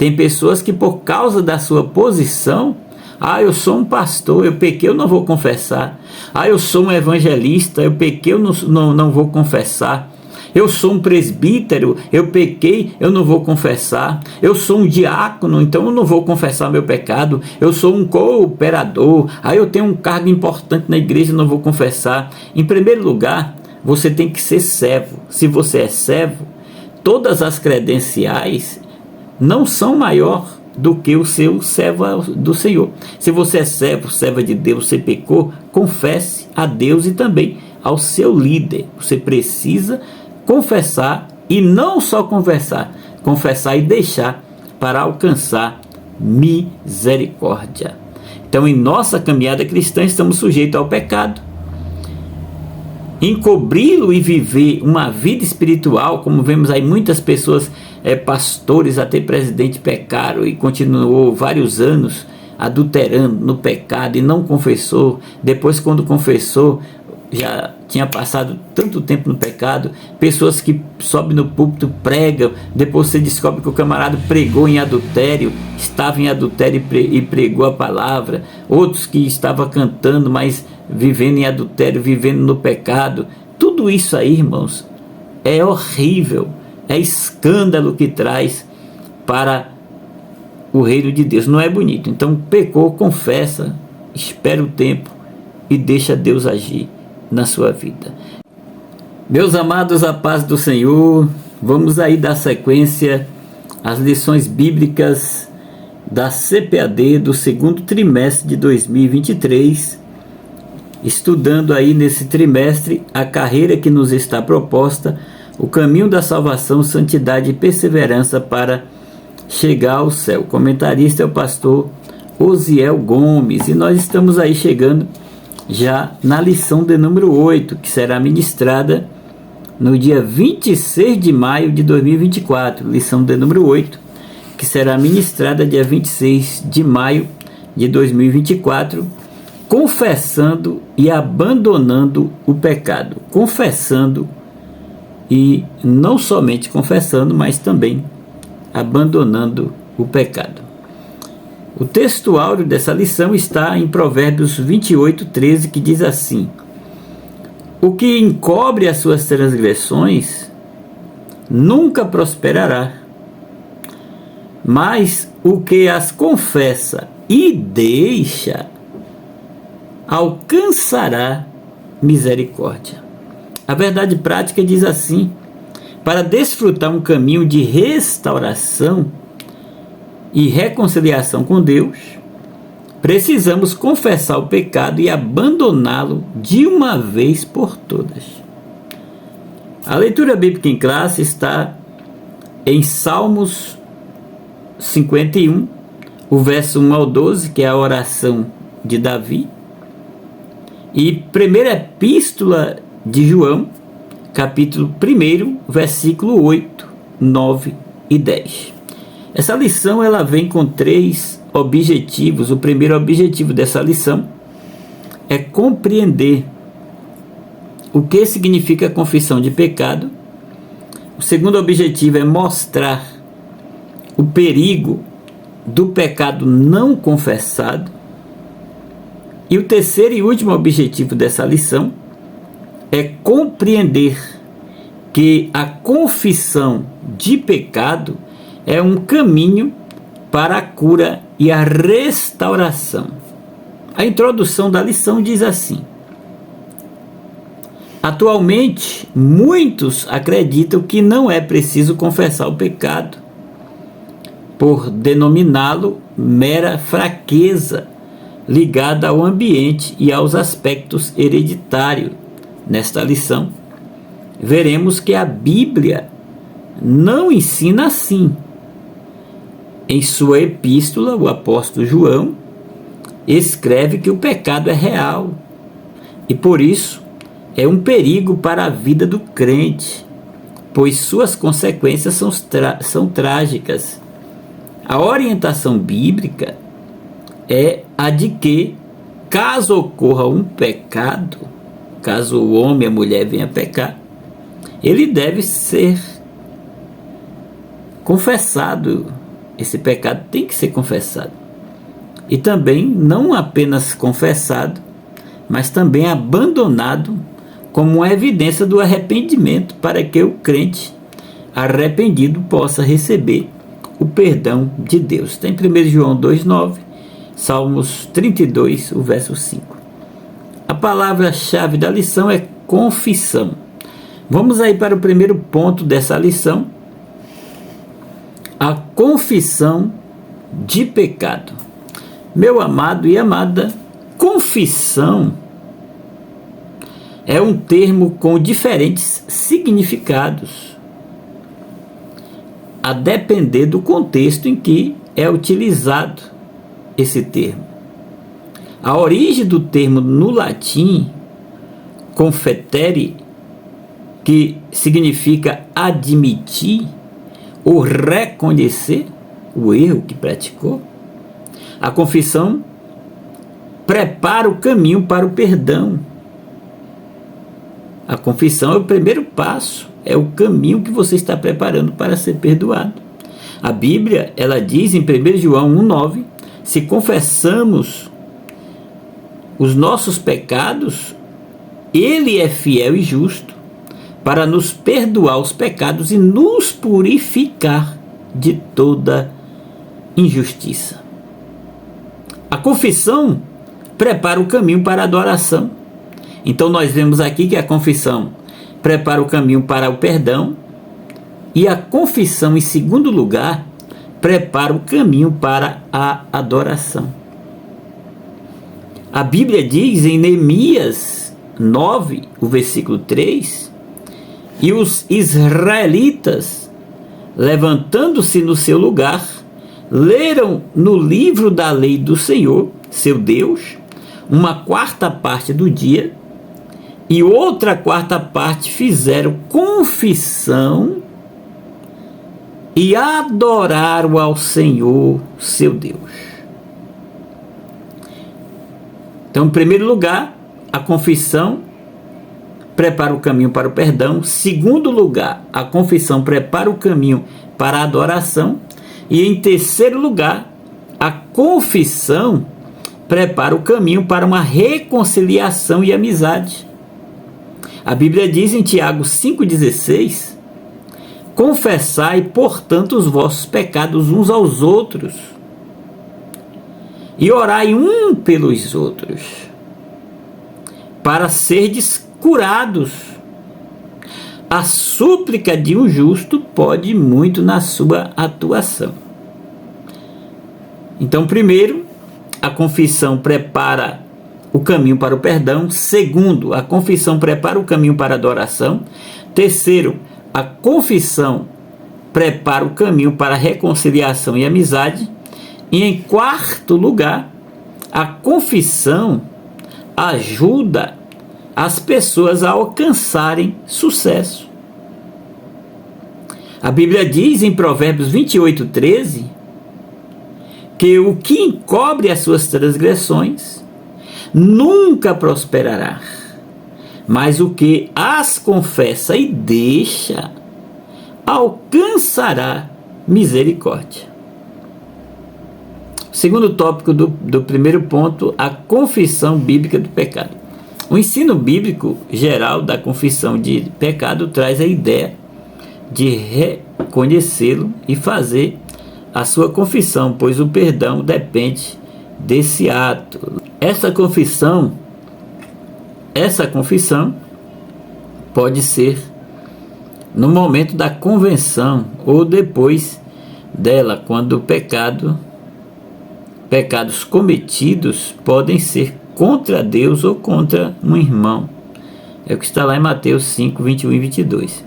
Tem pessoas que, por causa da sua posição, eu sou um pastor, eu pequei, eu não vou confessar. Eu sou um evangelista, eu pequei, eu não vou confessar. Eu sou um presbítero, eu pequei, eu não vou confessar. Eu sou um diácono, então eu não vou confessar meu pecado. Eu sou um cooperador, eu tenho um cargo importante na igreja, eu não vou confessar. Em primeiro lugar, você tem que ser servo. Se você é servo, todas as credenciais não são maior do que o seu servo do Senhor. Se você é servo, serva de Deus, você pecou, confesse a Deus e também ao seu líder. Você precisa confessar, e não só confessar e deixar para alcançar misericórdia. Então, em nossa caminhada cristã, estamos sujeitos ao pecado. Encobri-lo e viver uma vida espiritual, como vemos aí muitas pessoas, pastores, até presidente, pecaram e continuou vários anos adulterando no pecado e não confessou. Depois, quando confessou, já tinha passado tanto tempo no pecado. Pessoas que sobem no púlpito, pregam, depois você descobre que o camarada pregou em adultério, estava em adultério e pregou a palavra. Outros que estavam cantando, mas vivendo em adultério, vivendo no pecado. Tudo isso aí, irmãos, é horrível, é escândalo que traz para o reino de Deus, não é bonito. Então, pecou, confessa, espera o tempo e deixa Deus agir na sua vida. Meus amados, a paz do Senhor. Vamos aí dar sequência às lições bíblicas da CPAD do segundo trimestre de 2023, estudando aí nesse trimestre a carreira que nos está proposta, o caminho da salvação, santidade e perseverança para chegar ao céu. O comentarista é o pastor Osiel Gomes, e nós estamos aí chegando já na lição de número 8, que será ministrada no dia 26 de maio de 2024, lição de número 8, que será ministrada dia 26 de maio de 2024, confessando e abandonando o pecado. Confessando, e não somente confessando, mas também abandonando o pecado. O texto áureo dessa lição está em Provérbios 28:13, que diz assim: o que encobre as suas transgressões nunca prosperará, mas o que as confessa e deixa alcançará misericórdia. A verdade prática diz assim: para desfrutar um caminho de restauração e reconciliação com Deus, precisamos confessar o pecado e abandoná-lo de uma vez por todas. A leitura bíblica em classe está em Salmos 51, o verso 1 ao 12, que é a oração de Davi, e primeira epístola de João, capítulo 1, versículo 8, 9 e 10. Essa lição ela vem com 3 objetivos. O primeiro objetivo dessa lição é compreender o que significa confissão de pecado. O segundo objetivo é mostrar o perigo do pecado não confessado. E o terceiro e último objetivo dessa lição é compreender que a confissão de pecado é um caminho para a cura e a restauração. A introdução da lição diz assim: atualmente, muitos acreditam que não é preciso confessar o pecado, por denominá-lo mera fraqueza ligada ao ambiente e aos aspectos hereditários. Nesta lição, veremos que a Bíblia não ensina assim. Em sua epístola, o apóstolo João escreve que o pecado é real e, por isso, é um perigo para a vida do crente, pois suas consequências são trágicas. A orientação bíblica é a de que, caso ocorra um pecado, caso o homem e a mulher venham a pecar, ele deve ser confessado esse pecado tem que ser confessado. E também não apenas confessado, mas também abandonado como uma evidência do arrependimento, para que o crente arrependido possa receber o perdão de Deus. Tem 1 João 2,9, Salmos 32, o verso 5. A palavra-chave da lição é confissão. Vamos aí para o primeiro ponto dessa lição: a confissão de pecado. Meu amado e amada, confissão é um termo com diferentes significados, a depender do contexto em que é utilizado esse termo. A origem do termo no latim, confetere, que significa admitir ou reconhecer o erro que praticou. A confissão prepara o caminho para o perdão. A confissão é o primeiro passo, é o caminho que você está preparando para ser perdoado. A Bíblia, ela diz em 1 João 1,9, se confessamos os nossos pecados, Ele é fiel e justo para nos perdoar os pecados e nos purificar de toda injustiça. A confissão prepara o caminho para a adoração. Então nós vemos aqui que a confissão prepara o caminho para o perdão, e a confissão, em segundo lugar, prepara o caminho para a adoração. A Bíblia diz em Neemias 9, o versículo 3, e os israelitas, levantando-se no seu lugar, leram no livro da lei do Senhor, seu Deus, uma quarta parte do dia, e outra quarta parte fizeram confissão e adoraram ao Senhor, seu Deus. Então, em primeiro lugar, a confissão prepara o caminho para o perdão. Segundo lugar, a confissão prepara o caminho para a adoração. E em terceiro lugar, a confissão prepara o caminho para uma reconciliação e amizade. A Bíblia diz em Tiago 5,16, confessai, portanto, os vossos pecados uns aos outros, e orai um pelos outros, para serdes curados. A súplica de um justo pode muito na sua atuação. Então, primeiro, a confissão prepara o caminho para o perdão. Segundo, a confissão prepara o caminho para a adoração. Terceiro, a confissão prepara o caminho para a reconciliação e amizade. E em quarto lugar, a confissão ajuda as pessoas a alcançarem sucesso. A Bíblia diz em Provérbios 28,13 que o que encobre as suas transgressões nunca prosperará, mas o que as confessa e deixa alcançará misericórdia. Segundo tópico do primeiro ponto, a confissão bíblica do pecado. O ensino bíblico geral da confissão de pecado traz a ideia de reconhecê-lo e fazer a sua confissão, pois o perdão depende desse ato. Essa confissão pode ser no momento da convenção ou depois dela, quando pecados cometidos podem ser contra Deus ou contra um irmão. É o que está lá em Mateus 5, 21 e 22.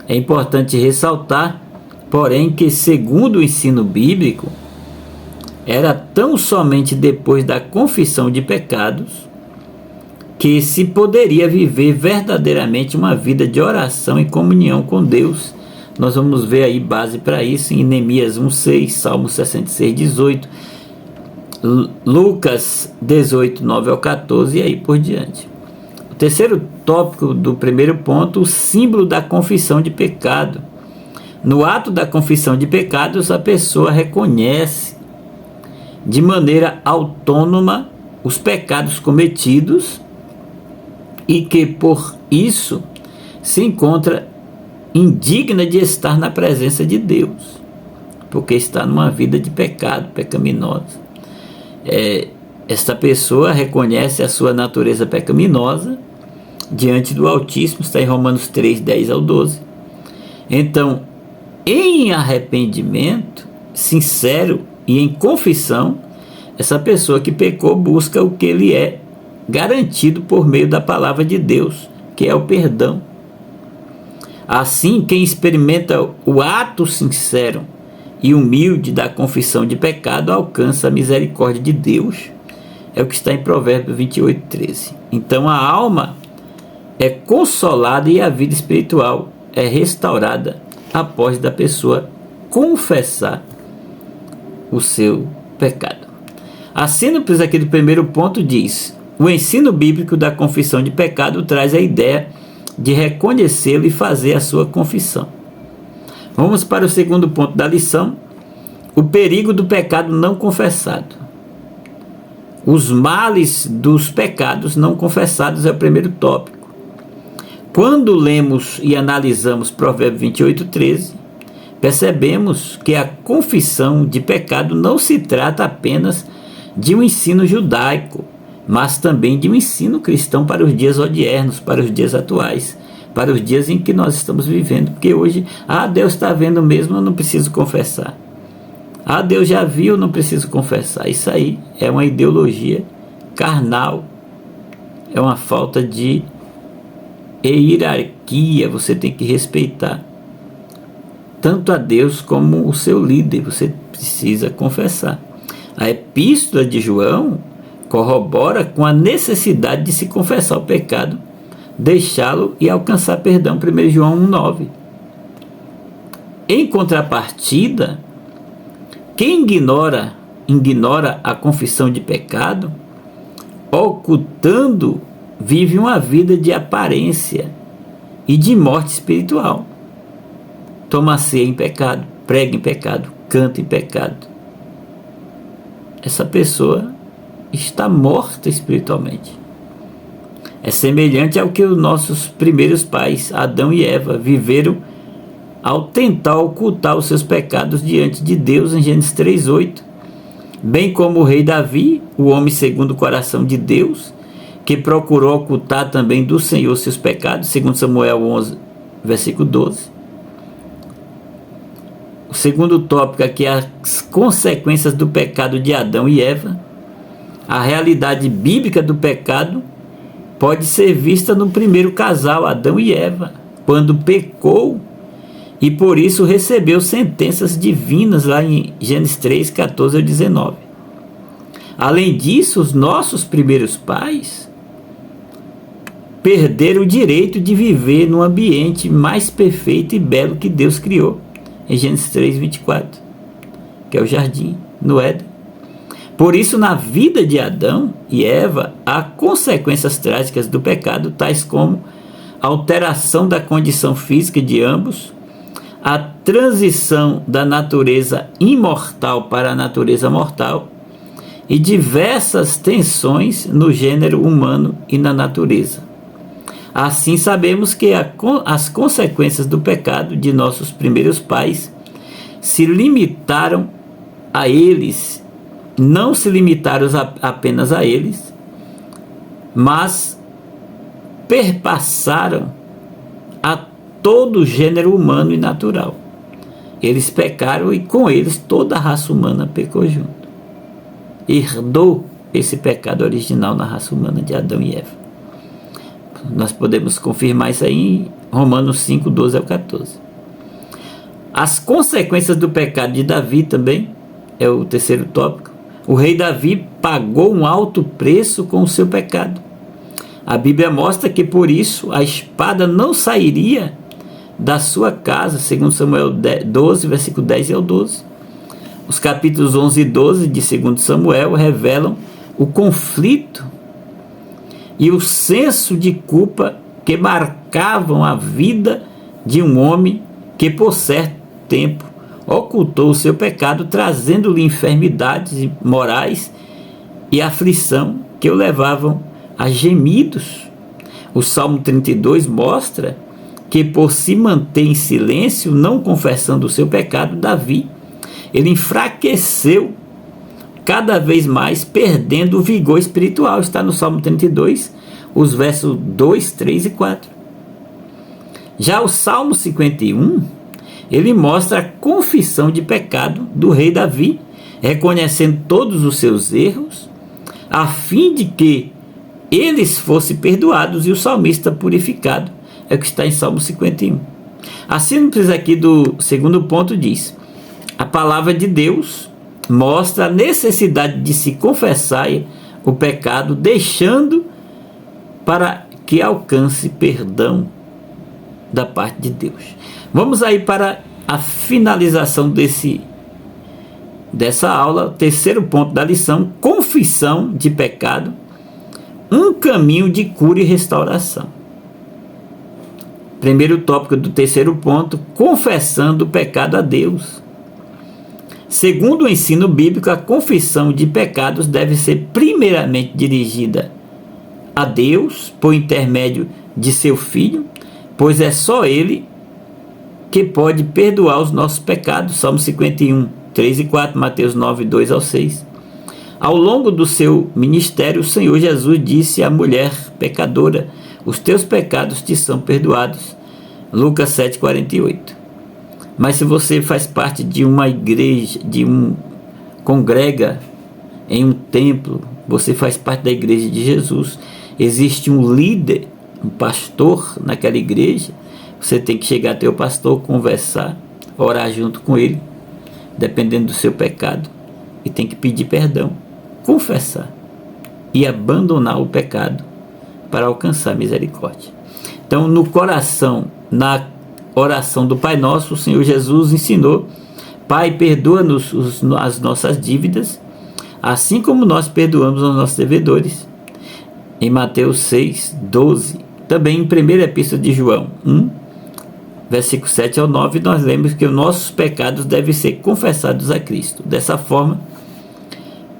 É importante ressaltar, porém, que segundo o ensino bíblico, era tão somente depois da confissão de pecados que se poderia viver verdadeiramente uma vida de oração e comunhão com Deus. Nós vamos ver aí base para isso em Neemias 1,6, Salmo 66, 18, Lucas 18, 9 ao 14 e aí por diante. O terceiro tópico do primeiro ponto, o símbolo da confissão de pecado. No ato da confissão de pecados, a pessoa reconhece de maneira autônoma os pecados cometidos e que por isso se encontra indigna de estar na presença de Deus, porque está numa vida de pecado, pecaminosa. Esta pessoa reconhece a sua natureza pecaminosa diante do Altíssimo, está em Romanos 3, 10 ao 12. Então, em arrependimento sincero e em confissão, essa pessoa que pecou busca o que lhe é garantido por meio da palavra de Deus, que é o perdão. Assim, quem experimenta o ato sincero e humilde da confissão de pecado alcança a misericórdia de Deus. É o que está em Provérbios 28, 13. Então a alma é consolada e a vida espiritual é restaurada após da pessoa confessar o seu pecado. A síntese aqui do primeiro ponto diz: o ensino bíblico da confissão de pecado traz a ideia de reconhecê-lo e fazer a sua confissão. Vamos para o segundo ponto da lição: o perigo do pecado não confessado. Os males dos pecados não confessados é o primeiro tópico. Quando lemos e analisamos Provérbios 28, 13, percebemos que a confissão de pecado não se trata apenas de um ensino judaico, mas também de um ensino cristão para os dias odiernos, para os dias atuais, para os dias em que nós estamos vivendo. Porque hoje, Deus está vendo mesmo, eu não preciso confessar. Deus já viu, não preciso confessar. Isso aí é uma ideologia carnal, é uma falta de hierarquia. Você tem que respeitar tanto a Deus como o seu líder, você precisa confessar. A epístola de João corrobora com a necessidade de se confessar o pecado, deixá-lo e alcançar perdão. 1 João 1,9. Em contrapartida, quem ignora a confissão de pecado, ocultando, vive uma vida de aparência e de morte espiritual. Toma ceia em pecado, prega em pecado, canta em pecado. Essa pessoa está morta espiritualmente. É semelhante ao que os nossos primeiros pais, Adão e Eva, viveram ao tentar ocultar os seus pecados diante de Deus em Gênesis 3:8, bem como o rei Davi, o homem segundo o coração de Deus, que procurou ocultar também do Senhor seus pecados, segundo Samuel 11, versículo 12. O segundo tópico aqui é as consequências do pecado de Adão e Eva. A realidade bíblica do pecado pode ser vista no primeiro casal, Adão e Eva, quando pecou e por isso recebeu sentenças divinas lá em Gênesis 3, 14 ao 19. Além disso, os nossos primeiros pais perderam o direito de viver num ambiente mais perfeito e belo que Deus criou, em Gênesis 3, 24, que é o jardim, no Éden. Por isso, na vida de Adão e Eva, há consequências trágicas do pecado, tais como a alteração da condição física de ambos, a transição da natureza imortal para a natureza mortal e diversas tensões no gênero humano e na natureza. Assim, sabemos que as consequências do pecado de nossos primeiros pais se limitaram a eles, não se limitaram apenas a eles, mas perpassaram a todo o gênero humano e natural. Eles pecaram e com eles toda a raça humana pecou junto. Herdou esse pecado original na raça humana de Adão e Eva. Nós podemos confirmar isso aí em Romanos 5, 12 ao 14. As consequências do pecado de Davi também é o terceiro tópico. O rei Davi pagou um alto preço com o seu pecado. A Bíblia mostra que por isso a espada não sairia da sua casa, segundo Samuel 12, versículo 10 ao 12. Os capítulos 11 e 12 de 2 Samuel revelam o conflito e o senso de culpa que marcavam a vida de um homem que, por certo, tempo ocultou o seu pecado, trazendo-lhe enfermidades morais e aflição que o levavam a gemidos. O Salmo 32 mostra que, por se manter em silêncio, não confessando o seu pecado, Davi, ele enfraqueceu cada vez mais, perdendo o vigor espiritual. Está no Salmo 32, os versos 2, 3 e 4. Já o Salmo 51, ele mostra a confissão de pecado do rei Davi, reconhecendo todos os seus erros, a fim de que eles fossem perdoados e o salmista purificado. É o que está em Salmo 51. A síntese aqui do segundo ponto diz: a palavra de Deus mostra a necessidade de se confessar o pecado, deixando para que alcance perdão da parte de Deus. Vamos aí para a finalização dessa aula, terceiro ponto da lição: confissão de pecado, um caminho de cura e restauração. Primeiro tópico do terceiro ponto: confessando o pecado a Deus. Segundo o ensino bíblico, a confissão de pecados deve ser primeiramente dirigida a Deus por intermédio de seu Filho, pois é só Ele que pode perdoar os nossos pecados. Salmo 51, 3 e 4, Mateus 9, 2 ao 6. Ao longo do seu ministério, o Senhor Jesus disse à mulher pecadora: os teus pecados te são perdoados. Lucas 7, 48. Mas se você faz parte de uma igreja, congrega em um templo, você faz parte da igreja de Jesus, existe um líder, um pastor naquela igreja, você tem que chegar até o pastor, conversar, orar junto com ele, dependendo do seu pecado, e tem que pedir perdão, confessar e abandonar o pecado para alcançar misericórdia. Então, no coração, na oração do Pai Nosso, o Senhor Jesus ensinou: Pai, perdoa-nos as nossas dívidas, assim como nós perdoamos aos nossos devedores. Em Mateus 6, 12. Também em 1ª Epístola de João 1, versículo 7 ao 9, nós lemos que os nossos pecados devem ser confessados a Cristo. Dessa forma,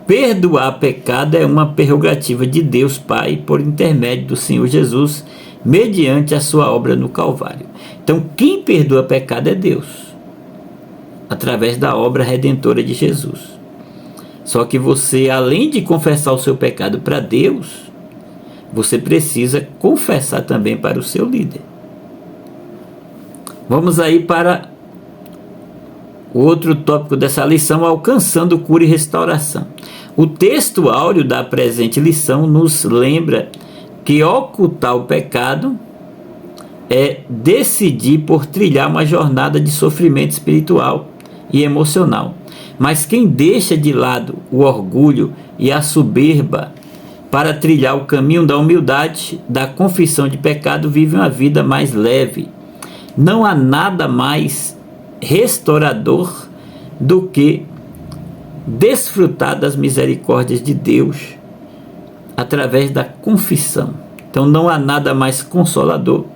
perdoar pecado é uma prerrogativa de Deus Pai por intermédio do Senhor Jesus, mediante a sua obra no Calvário. Então, quem perdoa pecado é Deus, através da obra redentora de Jesus. Só que você, além de confessar o seu pecado para Deus, você precisa confessar também para o seu líder. Vamos aí para o outro tópico dessa lição: alcançando cura e restauração. O texto áureo da presente lição nos lembra que ocultar o pecado é decidir por trilhar uma jornada de sofrimento espiritual e emocional. Mas quem deixa de lado o orgulho e a soberba para trilhar o caminho da humildade, da confissão de pecado, vive uma vida mais leve. Não há nada mais restaurador do que desfrutar das misericórdias de Deus através da confissão. Então não há nada mais consolador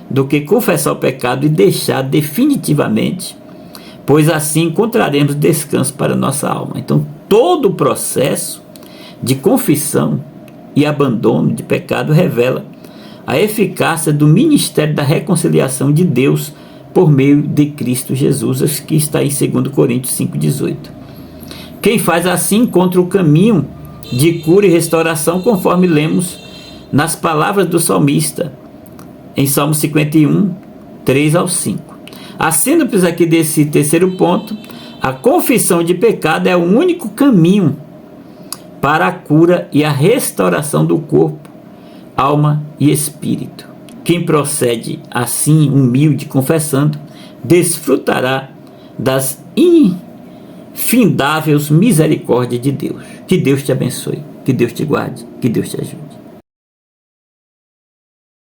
do que confessar o pecado e deixar definitivamente, pois assim encontraremos descanso para nossa alma. Então todo o processo de confissão e abandono de pecado revela a eficácia do ministério da reconciliação de Deus por meio de Cristo Jesus, que está em 2 Coríntios 5,18. Quem faz assim encontra o caminho de cura e restauração, conforme lemos nas palavras do salmista, em Salmo 51, 3 ao 5. A síntese aqui desse terceiro ponto: a confissão de pecado é o único caminho para a cura e a restauração do corpo, alma e espírito. Quem procede assim, humilde, confessando, desfrutará das infindáveis misericórdias de Deus. Que Deus te abençoe, que Deus te guarde, que Deus te ajude.